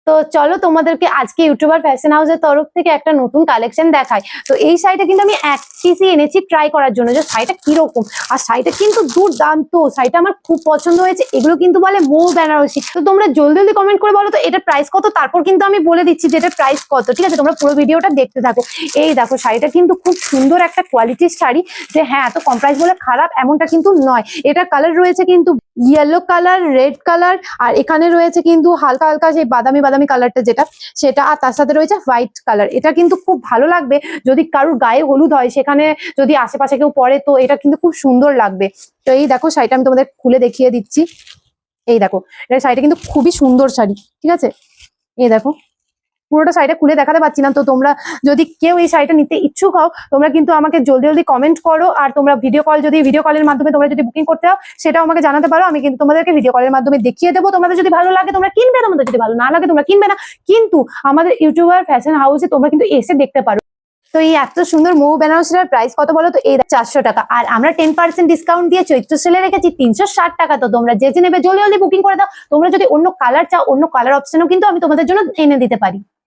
তো চলো তোমাদেরকে আজকে ইউটিউবার ফ্যাশন হাউসের তরফ থেকে একটা নতুন কালেকশন দেখাই। তো এই শাড়িটা কিন্তু আমি এক পিসই এনেছি ট্রাই করার জন্য, যে শাড়িটা কিরকম। আর শাড়িটা কিন্তু দুর্দান্ত, শাড়িটা আমার খুব পছন্দ হয়েছে। এগুলো কিন্তু বলে মৌ বেনারসি। তো তোমরা জলদি জলদি কমেন্ট করে বলো তো এটার প্রাইস কত, তারপর কিন্তু আমি বলে দিচ্ছি যে এটার প্রাইস কত। ঠিক আছে, তোমরা পুরো ভিডিওটা দেখতে থাকো। এই দেখো শাড়িটা কিন্তু খুব সুন্দর একটা কোয়ালিটির শাড়ি, যে হ্যাঁ এত কম প্রাইস বলে খারাপ এমনটা কিন্তু নয়। এটা কালার রয়েছে কিন্তু ইয়েলো কালার, রেড কালার, আর এখানে রয়েছে কিন্তু হালকা হালকা যে বাদামি বাদামি কালারটা যেটা সেটা, আর তার সাথে রয়েছে হোয়াইট কালার। এটা কিন্তু খুব ভালো লাগবে যদি কারোর গায়ে হলুদ হয়, সেখানে যদি আশেপাশে কেউ পরে তো এটা কিন্তু খুব সুন্দর লাগবে। তো এই দেখো শাড়িটা আমি তোমাদের খুলে দেখিয়ে দিচ্ছি। এই দেখো এটা শাড়িটা কিন্তু খুবই সুন্দর শাড়ি। ঠিক আছে, এই দেখো পুরোটা শাড়িটা খুলে দেখাতে পারছি না। তো তোমরা যদি কেউ এই শাড়িটা নিতে ইচ্ছুক হও, তোমরা কিন্তু আমাকে জলদি জলদি কমেন্ট করো। আর তোমরা ভিডিও কলের মাধ্যমে তোমরা যদি বুকিং করতে হও সেটাও আমাকে জানাতে পারো। আমি কিন্তু তোমাদেরকে ভিডিও কলের মাধ্যমে দেখিয়ে দেবো। তোমাদের যদি ভালো লাগে তোমরা কিনবে, তোমাদের যদি ভালো না লাগে তোমরা কিনবে না। কিন্তু আমাদের ইউটিউবার ফ্যাশন হাউসে তোমরা কিন্তু এসে দেখতে পারো। তো এই এত সুন্দর মৌ বেনারসির প্রাইস কত বলো তো? এই 400 টাকা। আর আমরা 10% ডিসকাউন্ট দিয়ে চৈত্র সেলে রেখেছি 360 টাকা। তো তোমরা যে নেবে জলদি জলদি বুকিং করে দাও। তোমরা যদি অন্য কালার চাও, অন্য কালার অপশনও কিন্তু আমি তোমাদের জন্য এনে দিতে পারি।